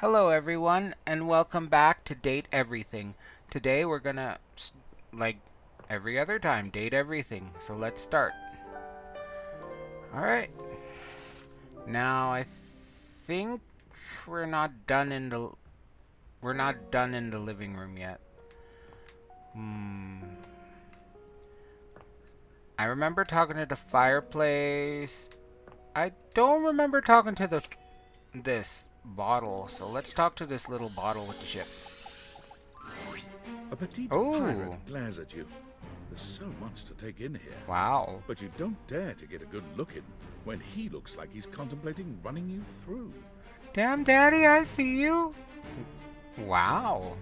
Hello everyone and welcome back to Date Everything. Today we're gonna, like every other time, date everything. So let's start. Alright. Now I think we're not done in the living room yet. I remember talking to the fireplace. I don't remember talking to this bottle, so let's talk to this little bottle with the ship. A petite Oh, pirate glares at you. There's so much to take in here. wow. But you don't dare to get a good look in when he looks like he's contemplating running you through. Damn, Daddy, I see you. Wow.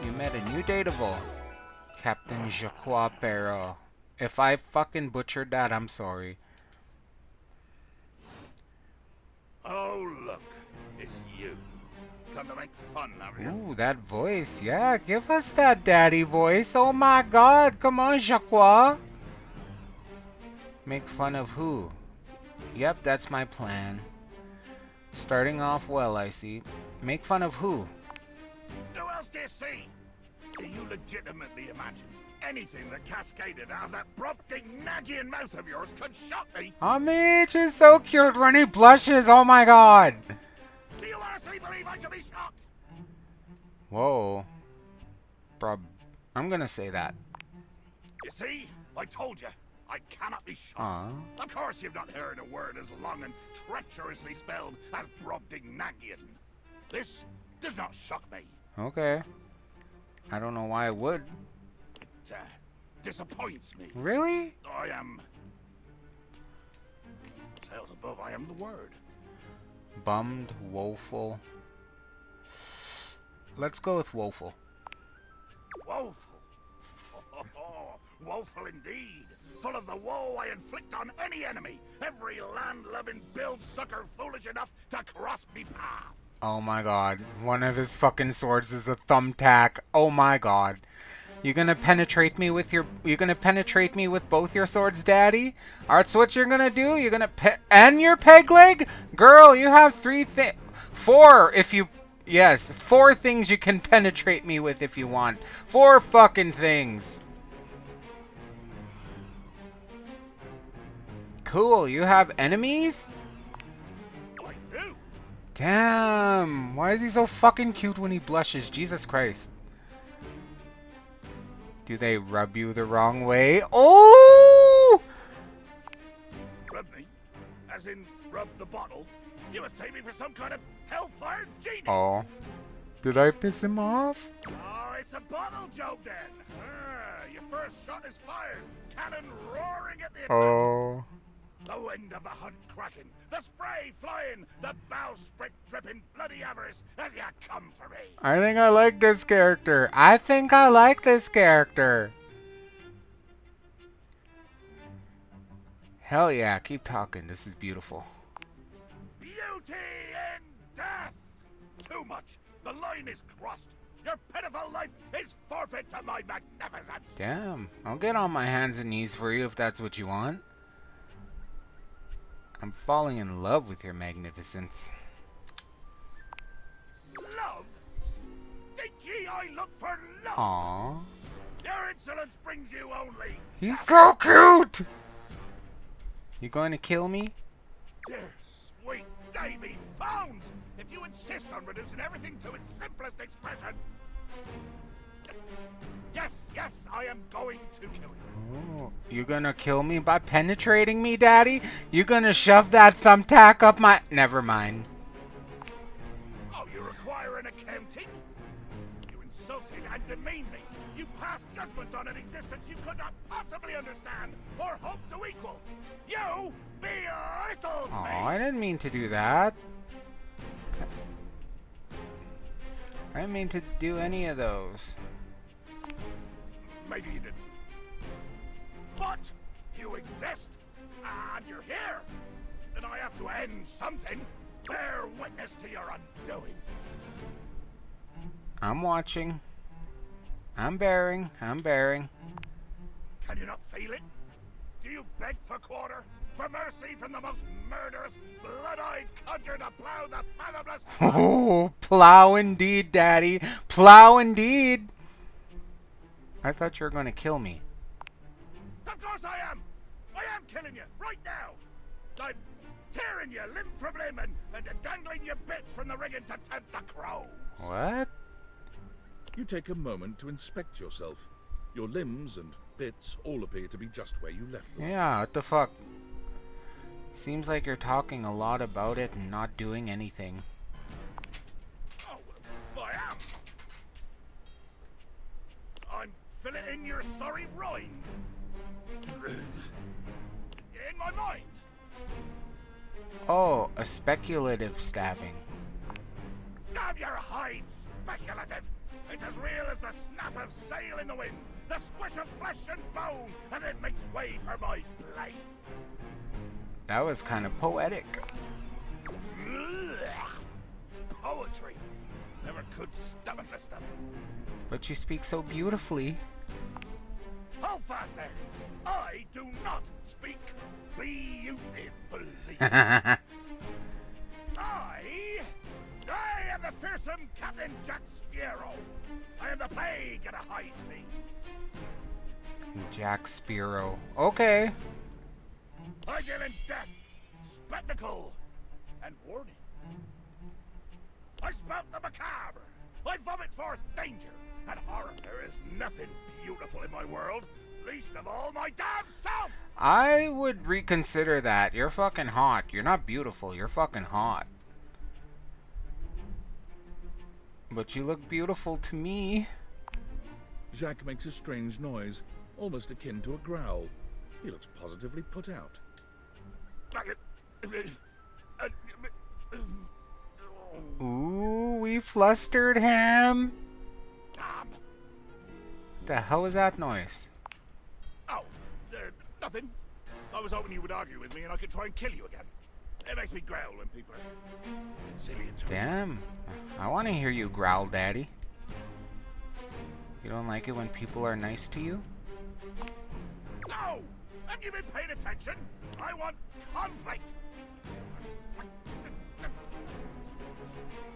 You met a new dateable, Captain Jacques Perrault. If I fucking butchered that, I'm sorry. Oh, look. It's you. Come to make fun, have you? Ooh, that voice. Yeah, give us that daddy voice. Oh my god, come on, Jacques. Make fun of who? Yep, that's my plan. Starting off well, I see. Make fun of who? Who else do you see? Do you legitimately imagine anything that cascaded out of that Brobdingnagian mouth of yours could shock me? Oh, Mitch is so cute when he blushes. Oh my god. Do you honestly believe I could be shocked? Whoa. I'm gonna say that. You see? I told you. I cannot be shocked. Aw. Of course you've not heard a word as long and treacherously spelled as Brobdingnagian. This does not shock me. Okay. I don't know why I would. It disappoints me. Really? I am... Tales above, I am the word. Bummed, woeful. Let's go with woeful. Woeful. Woeful indeed. Full of the woe I inflict on any enemy. Every land-loving build-sucker foolish enough to cross me path. Oh my god. One of his fucking swords is a thumbtack. Oh my god. You gonna penetrate me with both your swords, Daddy? That's what you're gonna do? You're gonna and your peg leg? Girl, you have four things you can penetrate me with if you want. Four fucking things. Cool, you have enemies? I do. Damn, why is he so fucking cute when he blushes? Jesus Christ. Do they rub you the wrong way? Oh! Rub me? As in, rub the bottle? You must take me for some kind of hellfire genie. Oh. Did I piss him off? Oh, it's a bottle joke then. Your first shot is fired. Cannon roaring at the attack. Oh. The wind of the hunt cracking, the spray flying, the bowsprit dripping bloody avarice as you come for me. I think I like this character. Hell yeah, keep talking. This is beautiful. Beauty in death! Too much. The line is crossed. Your pitiful life is forfeit to my magnificence. Damn. I'll get on my hands and knees for you if that's what you want. I'm falling in love with your magnificence. Love? Think ye I look for love? Aww. Your insolence brings you only... He's so cute! You going to kill me? Dear sweet Davy Founds! If you insist on reducing everything to its simplest expression... Yes, I am going to kill you. Oh, you gonna kill me by penetrating me, Daddy? You gonna shove that thumbtack up my... Never mind. Oh, you require an accounting? You insulted and demeaned me. You passed judgment on an existence you could not possibly understand or hope to equal. You belittled Oh, me. I didn't mean to do that. I didn't mean to do any of those. Maybe you didn't. But you exist, and you're here. And I have to end something. Bear witness to your undoing. I'm watching. I'm bearing. Can you not feel it? Do you beg for quarter? For mercy from the most murderous, blood-eyed cudger to plow the fathomless... Oh, plow indeed, Daddy. Plow indeed. I thought you were going to kill me. Of course I am! I am killing you, right now! I'm tearing you limb from limb and dangling your bits from the rigging to tempt the crows! What? You take a moment to inspect yourself. Your limbs and bits all appear to be just where you left them. Yeah, what the fuck? Seems like you're talking a lot about it and not doing anything. Oh, I am! I'm filleting your sorry rind. In my mind. Oh, a speculative stabbing. Damn your hide, speculative! It's as real as the snap of sail in the wind, the squish of flesh and bone as it makes way for my blade. That was kind of poetic. Ugh. Poetry. Never could stomach the stuff. But you speak so beautifully. Hold fast there. I do not speak beautifully. I am the fearsome Captain Jack Sparrow. I am the plague of the high seas. Jack Sparrow. Okay. I deal in death, spectacle, and warning. I spout the macabre. I vomit forth danger and horror. There is nothing beautiful in my world, least of all my damn self. I would reconsider that. You're fucking hot. You're not beautiful. You're fucking hot. But you look beautiful to me. Jacques makes a strange noise, almost akin to a growl. He looks positively put out. Ooh, we flustered him. Damn. The hell was that noise? Oh, nothing. I was hoping you would argue with me and I could try and kill you again. It makes me growl when people are conciliatory. Damn. I want to hear you growl, Daddy. You don't like it when people are nice to you? No! Have you been paying attention? I want conflict!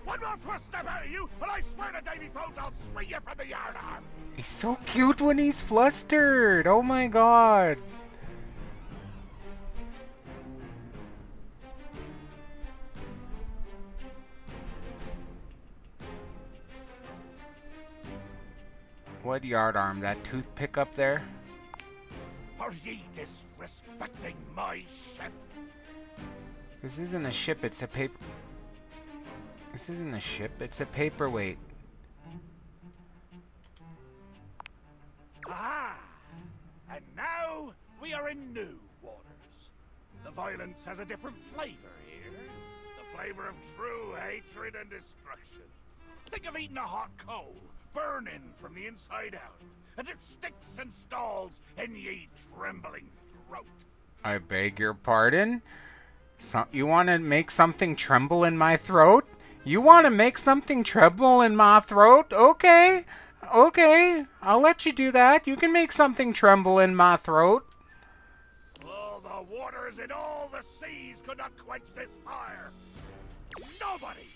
One more first step out of you, and I swear to Davy Phones I'll swing you from the yardarm! He's so cute when he's flustered. Oh my god. What yardarm? That toothpick up there? Are ye disrespecting my ship? This isn't a ship, it's a paper... This isn't a ship, it's a paperweight. Ah! And now we are in new waters. The violence has a different flavor here. The flavor of true hatred and destruction. Think of eating a hot coal, burning from the inside out, as it sticks and stalls in ye trembling throat. I beg your pardon? You want to make something tremble in my throat? You want to make something tremble in my throat? Okay. Okay. I'll let you do that. You can make something tremble in my throat. All the waters in all the seas could not quench this fire. Nobody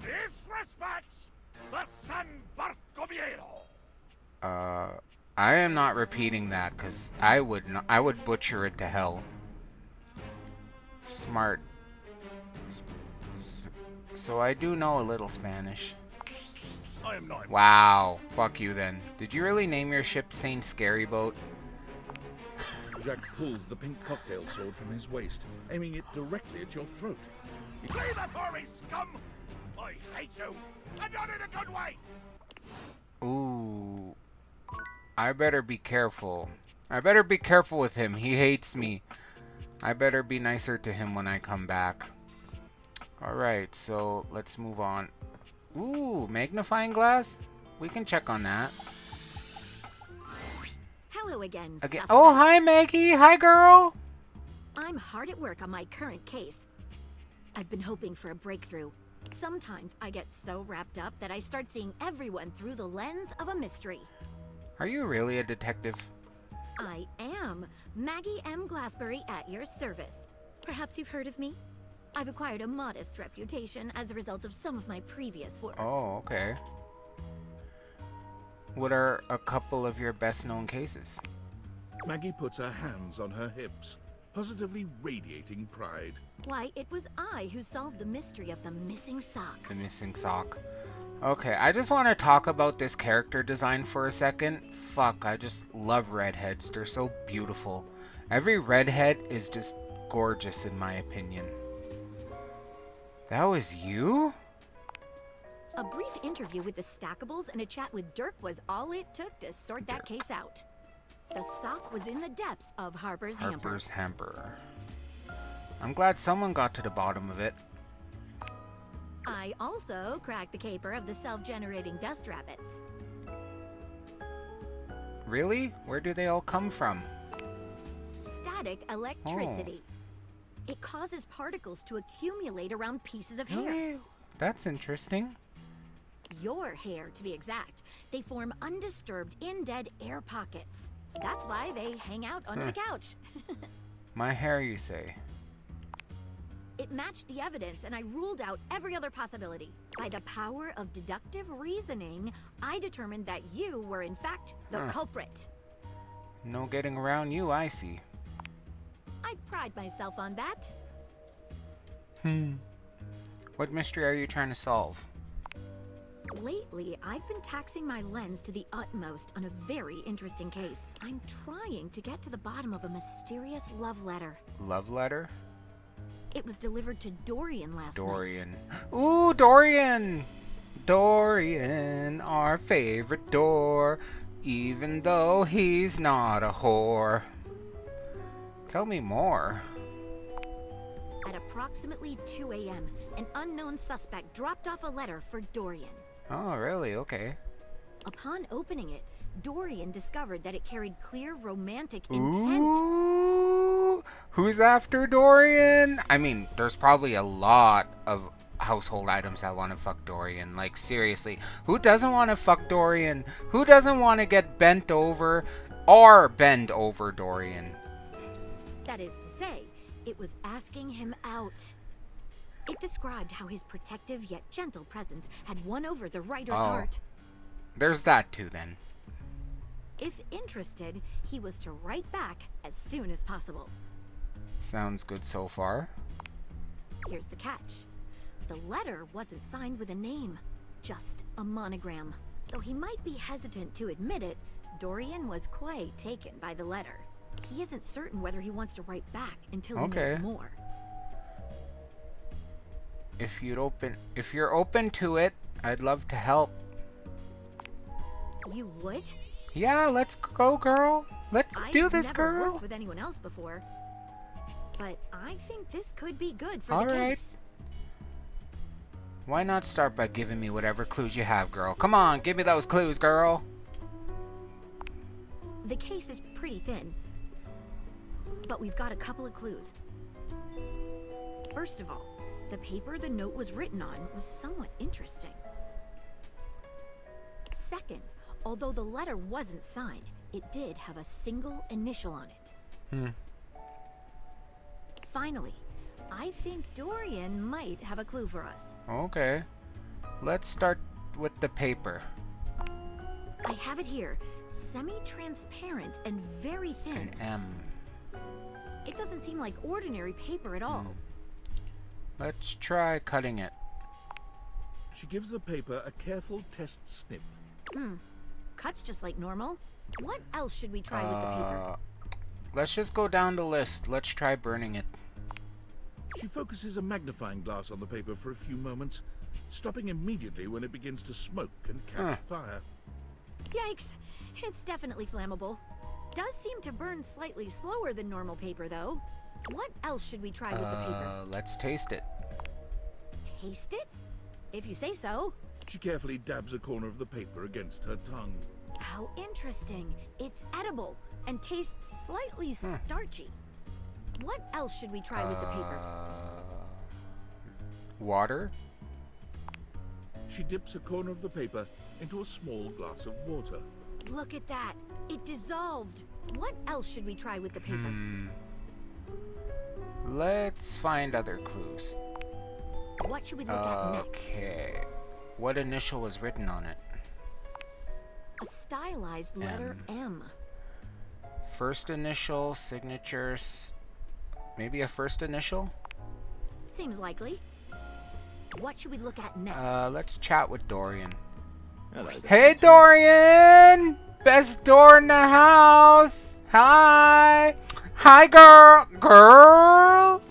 disrespects the San Bartolomeo. I am not repeating that because I would butcher it to hell. Smart. So I do know a little Spanish. I am not. Wow. Fuck you then. Did you really name your ship Saint Scary Boat? Jacques pulls the pink cocktail sword from his waist, aiming it directly at your throat. Flee before me, scum! I hate you, and not in a good way! Ooh. I better be careful. I better be careful with him. He hates me. I better be nicer to him when I come back. Alright, so let's move on. Ooh, magnifying glass? We can check on that. Hello again, suspect. Oh, hi, Maggie. Hi, girl. I'm hard at work on my current case. I've been hoping for a breakthrough. Sometimes I get so wrapped up that I start seeing everyone through the lens of a mystery. Are you really a detective? I am Maggie M. Glassbury at your service. Perhaps you've heard of me? I've acquired a modest reputation as a result of some of my previous work. Oh, okay. What are a couple of your best-known cases? Maggie puts her hands on her hips, positively radiating pride. Why, it was I who solved the mystery of the missing sock. The missing sock. Okay, I just want to talk about this character design for a second. Fuck, I just love redheads. They're so beautiful. Every redhead is just gorgeous in my opinion. That was you? A brief interview with the Stackables and a chat with Dirk was all it took to sort that case out. The sock was in the depths of Harper's hamper. Harper's hamper. I'm glad someone got to the bottom of it. I also cracked the caper of the self-generating dust rabbits. Really? Where do they all come from? Static electricity. It causes particles to accumulate around pieces of hair. Really? That's interesting. Your hair, to be exact. They form undisturbed, in-dead air pockets. That's why they hang out under the couch. My hair, you say? It matched the evidence, and I ruled out every other possibility. By the power of deductive reasoning, I determined that you were, in fact, the culprit. No getting around you, I see. I pride myself on that. What mystery are you trying to solve? Lately, I've been taxing my lens to the utmost on a very interesting case. I'm trying to get to the bottom of a mysterious love letter. Love letter? It was delivered to Dorian last night. Dorian. Ooh, Dorian! Dorian, our favorite door, even though he's not a whore. Tell me more. At approximately 2 a.m., an unknown suspect dropped off a letter for Dorian. Oh, really? Okay. Upon opening it, Dorian discovered that it carried clear romantic intent. Ooh, who's after Dorian? I mean, there's probably a lot of household items that want to fuck Dorian. Like, seriously, who doesn't want to fuck Dorian? Who doesn't want to get bent over or bend over Dorian? That is to say, it was asking him out. It described how his protective yet gentle presence had won over the writer's heart. There's that too, then. If interested, he was to write back as soon as possible. Sounds good so far. Here's the catch. The letter wasn't signed with a name, just a monogram. Though he might be hesitant to admit it, Dorian was quite taken by the letter. He isn't certain whether he wants to write back until he knows more. If you're open to it, I'd love to help. You would? Yeah, let's go, girl. Let's do this, I've never girl. worked with anyone else before, but I think this could be good for All the right. case. Why not start by giving me whatever clues you have, girl? Come on, give me those clues, girl. The case is pretty thin, but we've got a couple of clues. First of all, the paper the note was written on was somewhat interesting. Second, although the letter wasn't signed, it did have a single initial on it. Finally, I think Dorian might have a clue for us. Okay. Let's start with the paper. I have it here, semi-transparent and very thin. An M. It doesn't seem like ordinary paper at all. Let's try cutting it. She gives the paper a careful test snip. Cuts just like normal. What else should we try with the paper? Let's just go down the list. Let's try burning it. She focuses a magnifying glass on the paper for a few moments, stopping immediately when it begins to smoke and catch fire. Yikes! It's definitely flammable. Does seem to burn slightly slower than normal paper, though. What else should we try with the paper? Let's taste it. Taste it? If you say so. She carefully dabs a corner of the paper against her tongue. How interesting. It's edible and tastes slightly starchy. What else should we try with the paper? Water? She dips a corner of the paper into a small glass of water. Look at that. It dissolved. What else should we try with the paper? Let's find other clues. What should we look at next? Okay. What initial was written on it? A stylized letter M. First initial, signatures. Maybe a first initial? Seems likely. What should we look at next? Let's chat with Dorian. Hello there. Hey, Dorian! Best door in the house! Hi! Hi, girl! Girl!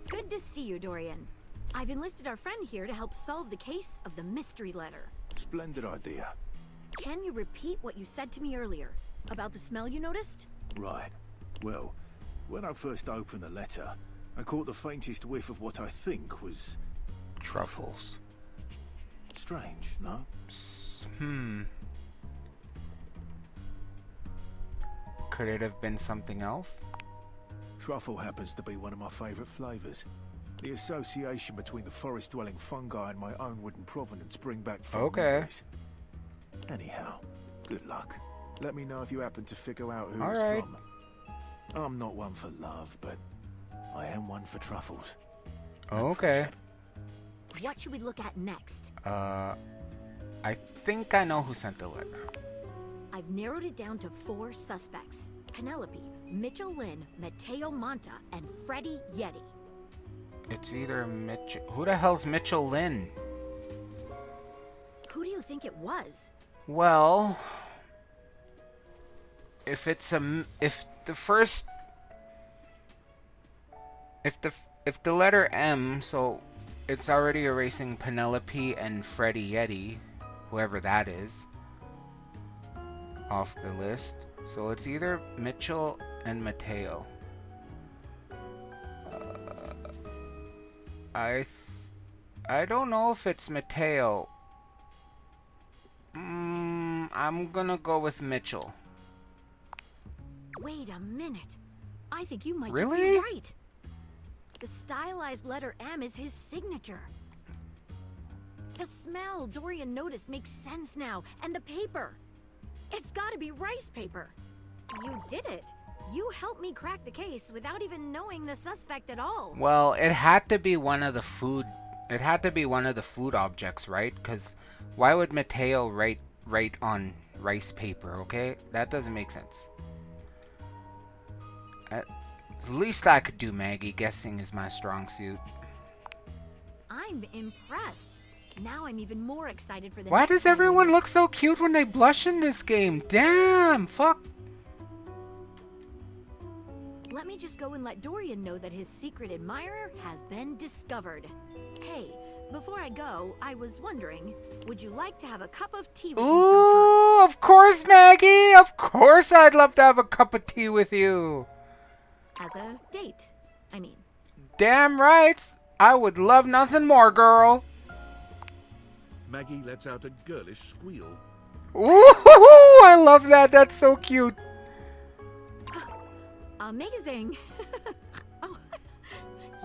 Good to see you, Dorian. I've enlisted our friend here to help solve the case of the mystery letter. Splendid idea. Can you repeat what you said to me earlier about the smell you noticed? Right. Well, when I first opened the letter, I caught the faintest whiff of what I think was Truffles. strange, no? Could it have been something else? Truffle happens to be one of my favorite flavors. The association between the forest-dwelling fungi and my own wooden provenance bring back fond Okay. memories. Anyhow, good luck. Let me know if you happen to figure out who it's Alright. from. I'm not one for love, but I am one for truffles. Okay. What should we look at next? I think I know who sent the letter. I've narrowed it down to 4 suspects. Penelope, Mitchell Lynn, Matteo Monta, and Freddie Yeti. It's either Mitchell. Who the hell's Mitchell Lynn? Who do you think it was? Well, if it's if the letter M, so it's already erasing Penelope and Freddie Yeti, whoever that is, off the list. So it's either Mitchell and Matteo. I don't know if it's Matteo. I'm gonna go with Mitchell. Wait a minute. I think you might Really? just be right. The stylized letter M is his signature. The smell Dorian noticed makes sense now, and the paper. It's gotta be rice paper. You did it. You helped me crack the case without even knowing the suspect at all. Well, it had to be one of the food. It had to be one of the food objects, right? Because why would Matteo write on rice paper? Okay, that doesn't make sense. At least I could do, Maggie. Guessing is my strong suit. I'm impressed. Now I'm even more excited for the Why next does time we everyone work. look so cute when they blush in this game? Damn, fuck. Let me just go and let Dorian know that his secret admirer has been discovered. Hey, before I go, I was wondering, would you like to have a cup of tea with me sometime? Ooh, of course, Maggie. Of course, I'd love to have a cup of tea with you. As a date, I mean. Damn right. I would love nothing more, girl. Maggie lets out a girlish squeal. Ooh, I love that. That's so cute. Amazing. Oh,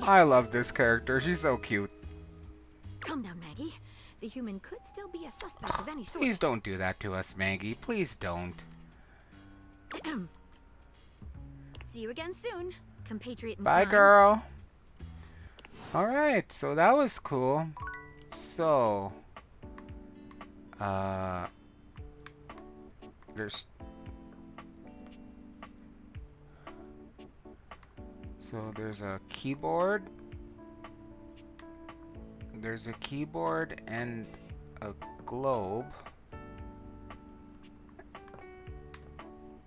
I love this character. She's so cute. calm down, Maggie. The human could still be a suspect of any sort. Please don't do that to us, Maggie. Please don't. See you again soon, compatriot in Bye, crime. girl. Alright, so that was cool. So, there's... So there's a keyboard. There's a keyboard and a globe.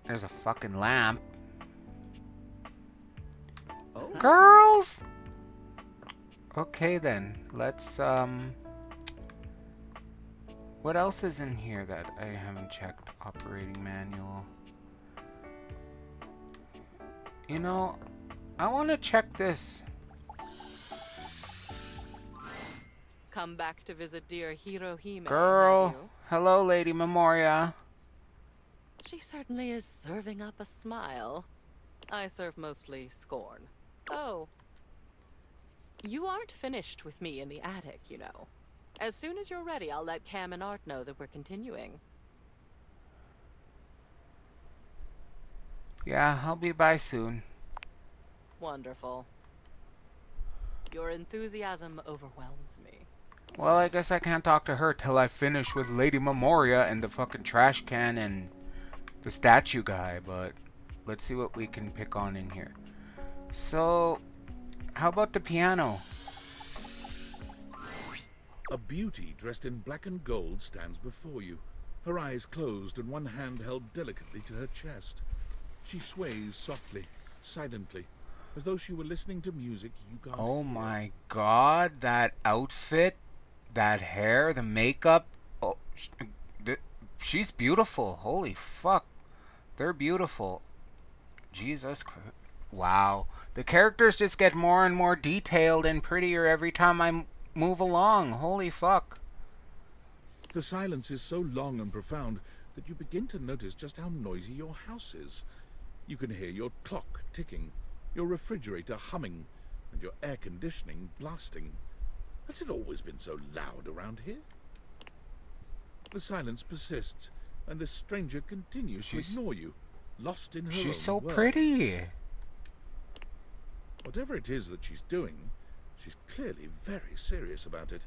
There's a fucking lamp. Oh. Girls! Okay then, let's what else is in here that I haven't checked? Operating manual. You know, I want to check this. Come back to visit dear Hirohime, Girl, have you? hello Lady Memoria. She certainly is serving up a smile. I serve mostly scorn. Oh. You aren't finished with me in the attic, you know. As soon as you're ready, I'll let Cam and Art know that we're continuing. Yeah, I'll be by soon. Wonderful. Your enthusiasm overwhelms me. Well, I guess I can't talk to her till I finish with Lady Memoria and the fucking trash can and the statue guy, but let's see what we can pick on in here. So, how about the piano? A beauty dressed in black and gold stands before you, her eyes closed and one hand held delicately to her chest. She sways softly, silently, as though she were listening to music you can't Oh hear. my god, that outfit, that hair, the makeup. Oh, she's beautiful. Holy fuck. They're beautiful. Jesus Christ. Wow. The characters just get more and more detailed and prettier every time I move along. Holy fuck. The silence is so long and profound that you begin to notice just how noisy your house is. You can hear your clock ticking, your refrigerator humming, and your air conditioning blasting. Has it always been so loud around here? The silence persists, and the stranger continues to ignore you, lost in her own She's so world. pretty. Whatever it is that she's doing, she's clearly very serious about it.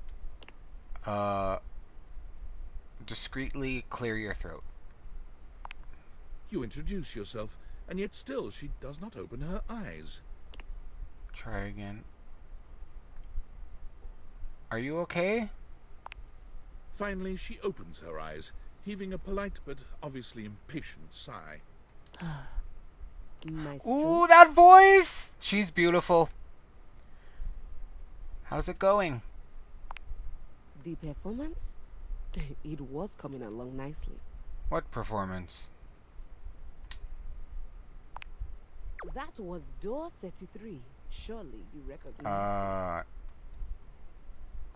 Discreetly clear your throat. You introduce yourself, and yet still she does not open her eyes. Try again. Are you okay? Finally, she opens her eyes, heaving a polite but obviously impatient sigh. Maestro, Ooh, that voice! She's beautiful. How's it going? the performance? It was coming along nicely. What performance? That was door 33. Surely you recognize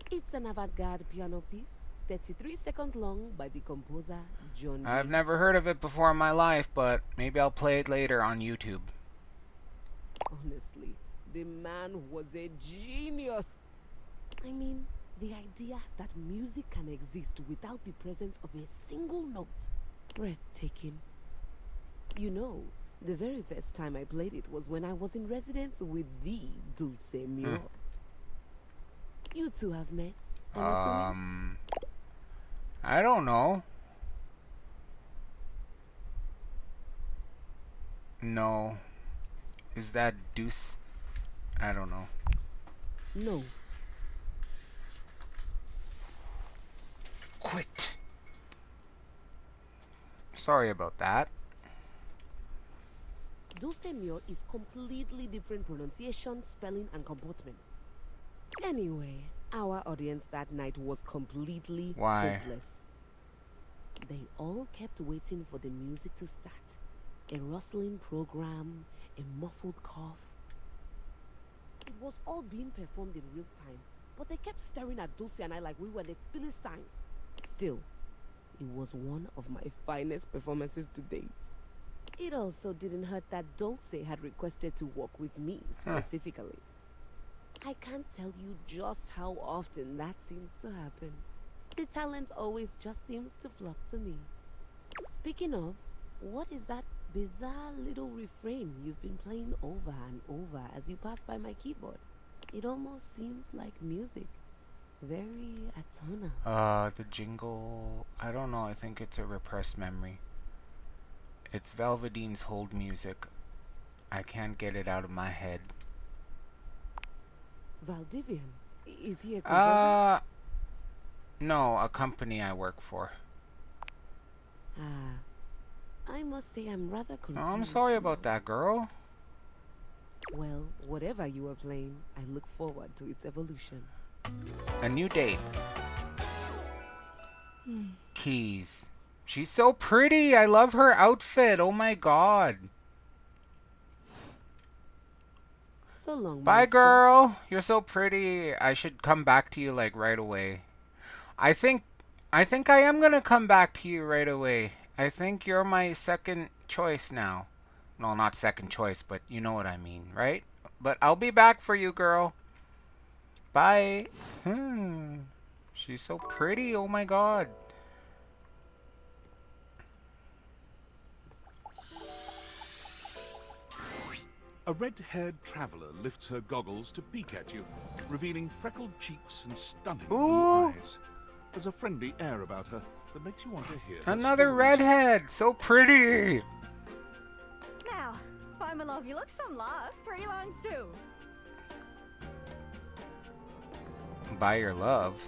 it. It's an avant-garde piano piece, 33 seconds long by the composer John. I've never heard of it before in my life, but maybe I'll play it later on YouTube. Honestly, the man was a genius. I mean, the idea that music can exist without the presence of a single note. Breathtaking. You know, the very first time I played it was when I was in residence with the Dulce Mio. You two have met, I'm assuming? I don't know. No. Is that Deuce? I don't know. No. Quit. Sorry about that. Dulce Mio is completely different pronunciation, spelling, and comportment. Anyway, our audience that night was completely Why? hopeless. They all kept waiting for the music to start. A rustling program, a muffled cough. It was all being performed in real time, but they kept staring at Dulce and I like we were the Philistines. Still, it was one of my finest performances to date. It also didn't hurt that Dulce had requested to work with me specifically. I can't tell you just how often that seems to happen. The talent always just seems to flock to me. Speaking of, what is that bizarre little refrain you've been playing over and over as you pass by my keyboard? It almost seems like music. Very atonal. The jingle... I don't know, I think it's a repressed memory. It's Velvedine's hold music. I can't get it out of my head. Valdivian? Is he a composer? No, a company I work for. I must say I'm rather Oh, confused. I'm sorry about now. that, girl. Well, whatever you are playing, I look forward to its evolution. A new date. Keys. She's so pretty. I love her outfit. Oh my god. So long, Bye, Maestro. girl. You're so pretty. I should come back to you like right away. I think I am gonna come back to you right away. I think you're my second choice now. No, not second choice, but you know what I mean, right? But I'll be back for you, girl. Bye. She's so pretty. Oh my god. A red-haired traveler lifts her goggles to peek at you, revealing freckled cheeks and stunning blue eyes. There's a friendly air about her that makes you want to hear her Another stories. redhead, so pretty. Now, why, my love, you look some lost. Where you longs to? By your love.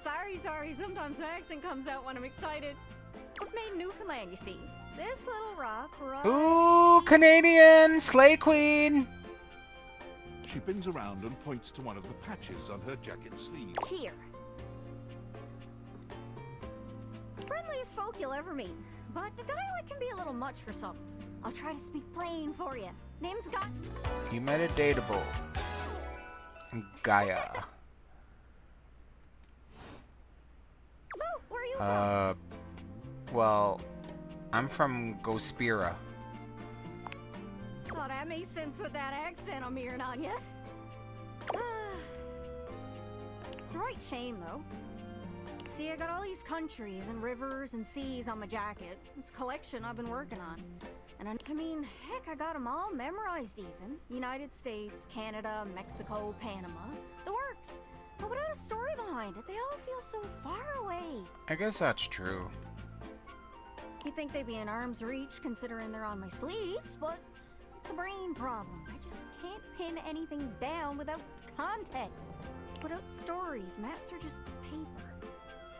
Sorry, sometimes my accent comes out when I'm excited. It's made in Newfoundland, you see. This little rock right... Ooh, Canadian Slay Queen. She bends around and points to one of the patches on her jacket sleeve. Here. Friendliest folk you'll ever meet, but the dialect can be a little much for some. I'll try to speak plain for you. Name's You meditatable. Gaia. So, where are you from? Well, I'm from Guardian-Of-Spira. Oh, that makes sense with that accent I'm hearing on you. It's a right shame, though. See, I got all these countries and rivers and seas on my jacket. It's a collection I've been working on. And I mean, heck, I got them all memorized even. United States, Canada, Mexico, Panama. The works. But without a story behind it, they all feel so far away. I guess that's true. You'd think they'd be in arm's reach considering they're on my sleeves, but it's a brain problem. I just can't pin anything down without context. Without stories, maps are just paper.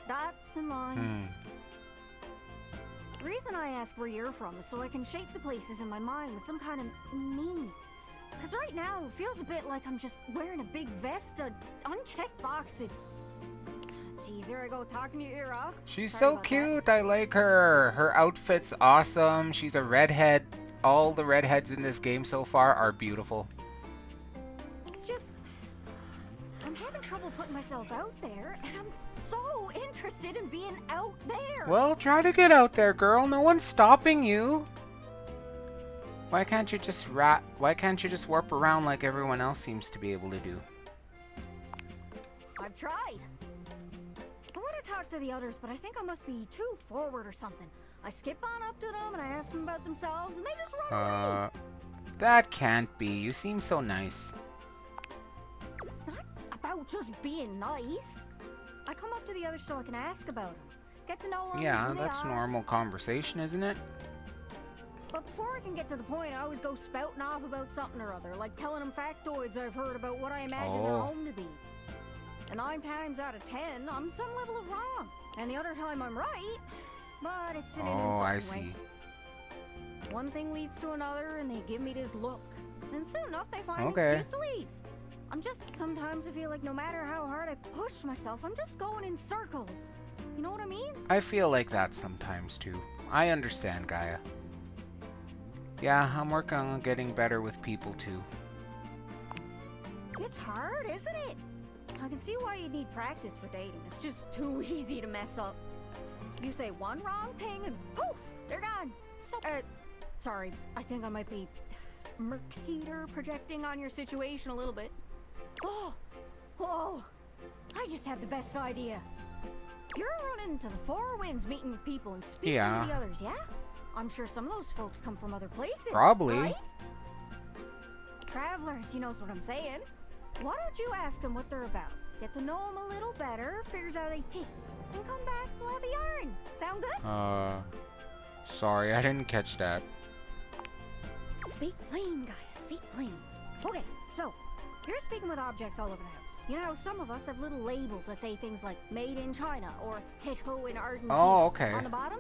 Dots and lines. The reason I ask where you're from is so I can shape the places in my mind with some kind of meaning. Because right now, it feels a bit like I'm just wearing a big vest of unchecked boxes. Jeez, here I go talking your ear off. She's Sorry so about cute. I like her. Her outfit's awesome. She's a redhead. All the redheads in this game so far are beautiful. It's just, I'm having trouble putting myself out there, and I'm so interested in being out there. Well, try to get out there, girl. No one's stopping you. Why can't you just warp around like everyone else seems to be able to do? I've tried. I want to talk to the others, but I think I must be too forward or something. I skip on up to them and I ask them about themselves, and they just run away. That can't be. You seem so nice. It's not about just being nice. I come up to the others so I can ask about them, get to know them. Yeah, who they that's are. normal conversation, isn't it? But before I can get to the point, I always go spouting off about something or other, like telling them factoids I've heard about what I imagine their home to be. And 9 times out of 10, I'm some level of wrong. And the other time I'm right, but it's in an I insulting way. see. One thing leads to another, and they give me this look. And soon enough, they find Okay. an excuse to leave. Sometimes I feel like no matter how hard I push myself, I'm just going in circles. You know what I mean? I feel like that sometimes too. I understand, Gaia. Yeah, I'm working on getting better with people too. It's hard, isn't it? I can see why you need practice for dating. It's just too easy to mess up. You say one wrong thing and poof, they're gone. So, sorry, I think I might be Mercator projecting on your situation a little bit. Oh, whoa, I just had the best idea. You're running to the Four Winds, meeting with people and speaking to the others, yeah? I'm sure some of those folks come from other places. Probably. Right? Travelers, you knows what I'm saying. Why don't you ask them what they're about? Get to know them a little better, figures out they ticks, and come back, we'll have a yarn. Sound good? Sorry, I didn't catch that. Speak plain, Gaia, speak plain. Okay, so, you're speaking with objects all over the house. You know, some of us have little labels that say things like made in China or Hecho in Argentina. Oh, okay. On the bottom?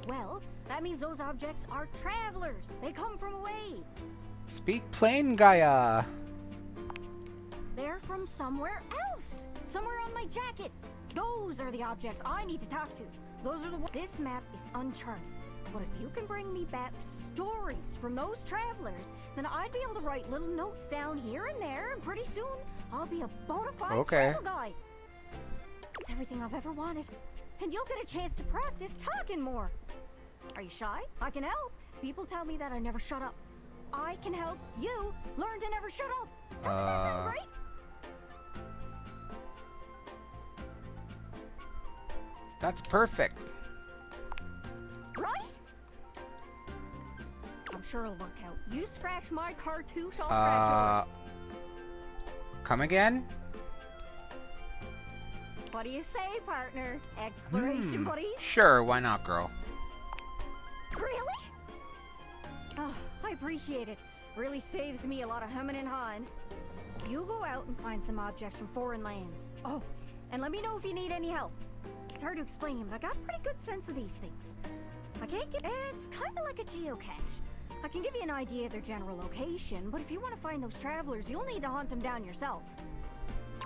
Well, that means those objects are travelers. They come from away. Speak plain, Gaia. They're from somewhere else. Somewhere on my jacket. Those are the objects I need to talk to. Those are the ones. This map is uncharted. But if you can bring me back stories from those travelers, then I'd be able to write little notes down here and there, and pretty soon I'll be a bona fide travel guide. It's everything I've ever wanted. And you'll get a chance to practice talking more. Are you shy? I can help. People tell me that I never shut up. I can help you learn to never shut up. Doesn't that sound great? That's perfect. Right? sure it'll work out. You scratch my cartouche, I'll scratch yours. Come again? What do you say, partner? Exploration buddies? Sure, why not, girl? Really? Oh, I appreciate it. Really saves me a lot of humming and hawing. You go out and find some objects from foreign lands. Oh, and let me know if you need any help. It's hard to explain, but I got a pretty good sense of these things. I can't get... It's kind of like a geocache. I can give you an idea of their general location, but if you want to find those travelers, you'll need to hunt them down yourself.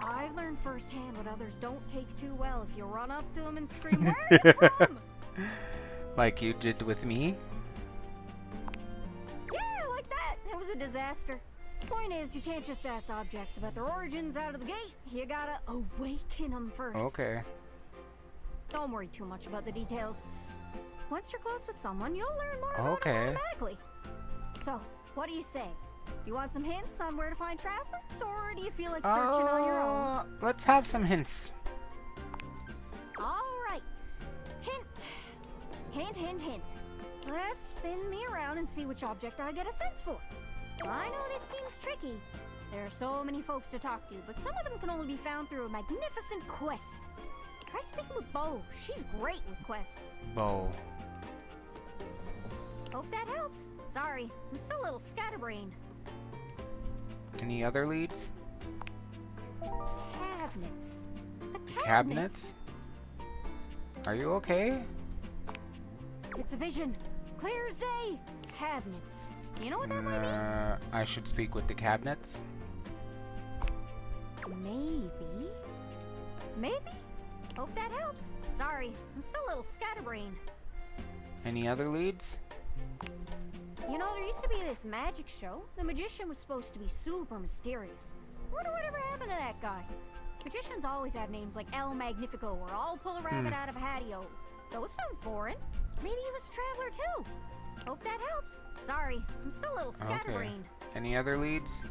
I've learned firsthand what others don't take too well if you run up to them and scream, "Where are you from?" Like you did with me? Yeah, like that. It was a disaster. Point is, you can't just ask objects about their origins out of the gate. You gotta awaken them first. Okay. Don't worry too much about the details. Once you're close with someone, you'll learn more about them automatically. So, what do you say? You want some hints on where to find travelers, or do you feel like searching on your own? Let's have some hints. All right. Hint. Hint, hint, hint. Let's spin me around and see which object I get a sense for. I know this seems tricky. There are so many folks to talk to, but some of them can only be found through a magnificent quest. Try speaking with Bo. She's great with quests. Bo. Hope that helps. Sorry, I'm still a little scatterbrained. Any other leads? Cabinets. The Cabinets? Are you okay? It's a vision. Clear as day. Cabinets. You know what that might mean? I should speak with the cabinets. Maybe. Maybe? Hope that helps. Sorry, I'm still a little scatterbrained. Any other leads? You know, there used to be this magic show. The magician was supposed to be super mysterious. Wonder whatever happened to that guy. Magicians always have names like El Magnifico or I'll pull a rabbit out of a hattie-o. Those sound foreign. Maybe he was a traveler too. Hope that helps. Sorry, I'm still a little scatterbrained. Any other leads?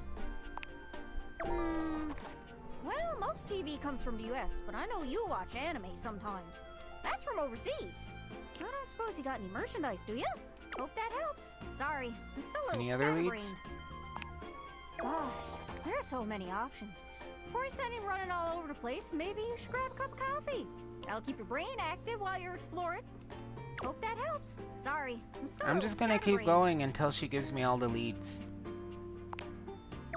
Well, most TV comes from the US, but I know you watch anime sometimes. That's from overseas. I don't suppose you got any merchandise, do you? Hope that helps. Sorry, I'm still a little Any other scatterbrained. leads? Gosh, there are so many options. Before you send him running all over the place, maybe you should grab a cup of coffee. That'll keep your brain active while you're exploring. Hope that helps. Sorry, I'm still I'm just gonna keep going until she gives me all the leads.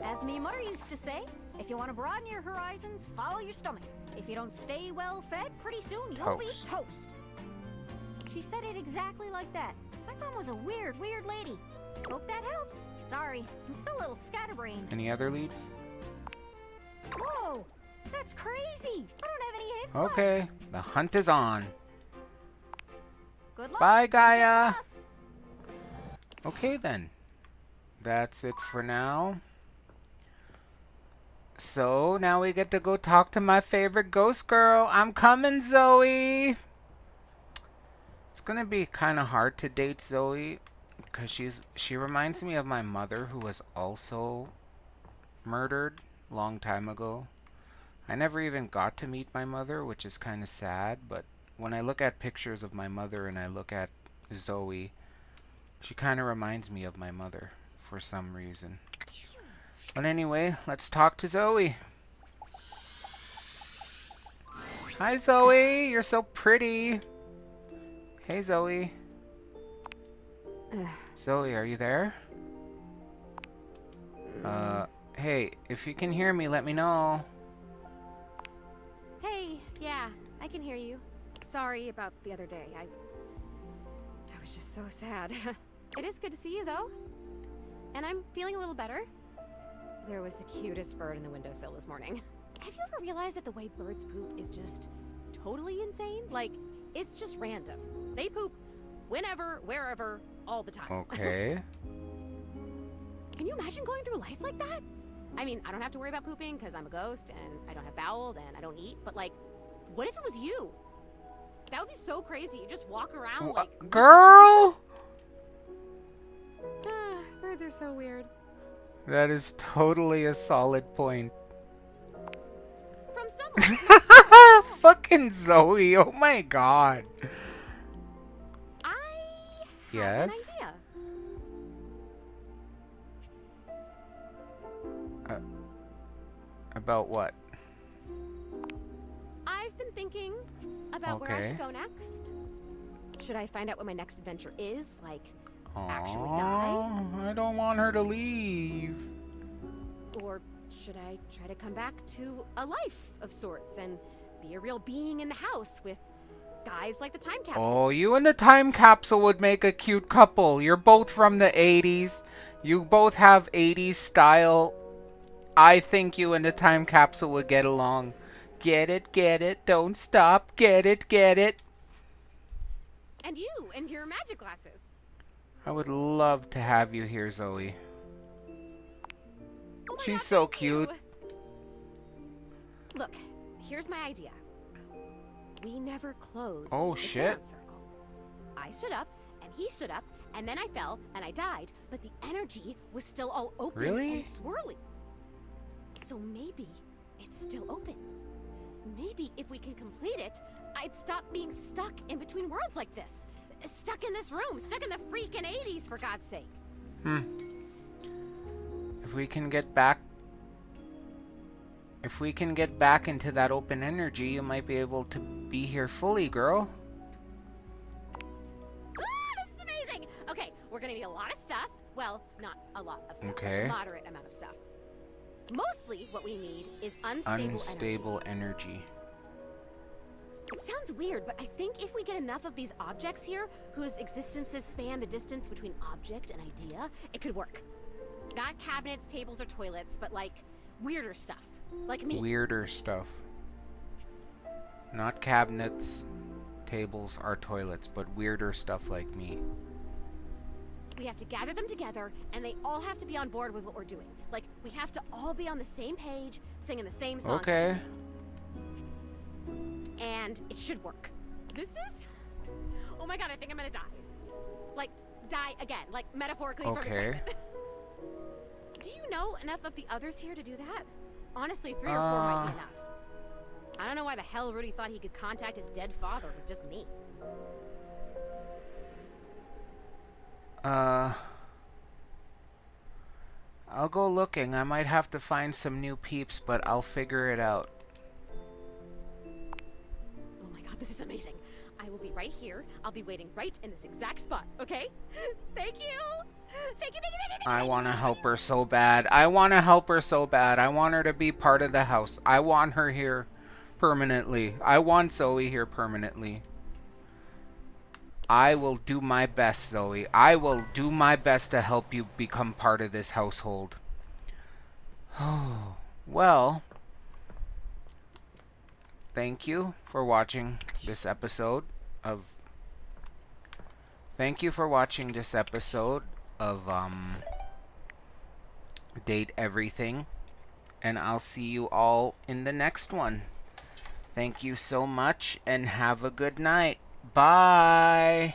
As me mother used to say, if you want to broaden your horizons, follow your stomach. If you don't stay well fed, pretty soon you'll be toast. She said it exactly like that. My mom was a weird, weird lady. Hope that helps. Sorry, I'm still a little scatterbrained. Any other leads? Whoa, that's crazy. I don't have any hints. Okay, the hunt is on. Good luck. Bye, Gaia. Get lost. Okay then. That's it for now. So, now we get to go talk to my favorite ghost girl. I'm coming, Zoe! It's gonna be kind of hard to date Zoe, because she reminds me of my mother, who was also murdered a long time ago. I never even got to meet my mother, which is kind of sad, but when I look at pictures of my mother and I look at Zoe, she kind of reminds me of my mother for some reason. But anyway, let's talk to Zoe. Hi, Zoe. You're so pretty. Hey, Zoe. Zoe, are you there? Hey, if you can hear me, let me know. Hey, yeah, I can hear you. Sorry about the other day. I was just so sad. It is good to see you, though. And I'm feeling a little better. There was the cutest bird in the windowsill this morning. Have you ever realized that the way birds poop is just totally insane? Like, it's just random. They poop whenever, wherever, all the time. Okay. Can you imagine going through life like that? I mean, I don't have to worry about pooping because I'm a ghost and I don't have bowels and I don't eat, but like, what if it was you? That would be so crazy. You just walk around like... Girl! Birds are so weird. That is totally a solid point. From someone. Fucking Zoe, oh my god. I Yes? have an idea. About what? I've been thinking about where I Okay. should go next. Should I find out what my next adventure is? Like, actually die? I don't want her to leave. Or should I try to come back to a life of sorts and be a real being in the house with guys like the time capsule? Oh, you and the time capsule would make a cute couple. You're both from the 80s. You both have 80s style. I think you and the time capsule would get along. Get it, don't stop. Get it. And you and your magic glasses. I would love to have you here, Zoe. Oh my She's God, so thank you. cute. Look, here's my idea. We never closed Oh, the shit. seance circle. I stood up, and he stood up, and then I fell, and I died, but the energy was still all open Really? and swirly. So maybe it's still open. Maybe if we can complete it, I'd stop being stuck in between worlds like this. Stuck in this room, stuck in the freaking 80s, for God's sake. If we can get back into that open energy, you might be able to be here fully, girl. This is amazing! Okay, we're gonna need a lot of stuff. Well, not a lot of stuff. Okay. A moderate amount of stuff. Mostly what we need is Unstable energy. It sounds weird, but I think if we get enough of these objects here, whose existences span the distance between object and idea, it could work. Not cabinets, tables, or toilets, but like weirder stuff. Like me. Weirder stuff. Not cabinets, tables, or toilets, but weirder stuff like me. We have to gather them together, and they all have to be on board with what we're doing. Like, we have to all be on the same page, singing the same song. Okay. And it should work. This is... Oh my God, I think I'm gonna die. Like, die again. Like, metaphorically from Okay. excitement. Do you know enough of the others here to do that? Honestly, 3 or 4 might be enough. I don't know why the hell Rudy thought he could contact his dead father with just me. I'll go looking. I might have to find some new peeps, but I'll figure it out. Oh my God, this is amazing. I will be right here. I'll be waiting right in this exact spot, okay? Thank you! Thank you. I want to help her so bad. I want her to be part of the house. I want her here permanently. I want Zoe here permanently. I will do my best, Zoe. I will do my best to help you become part of this household. Well, thank you for watching this episode of Date Everything, and I'll see you all in the next one. Thank you so much, and have a good night. Bye.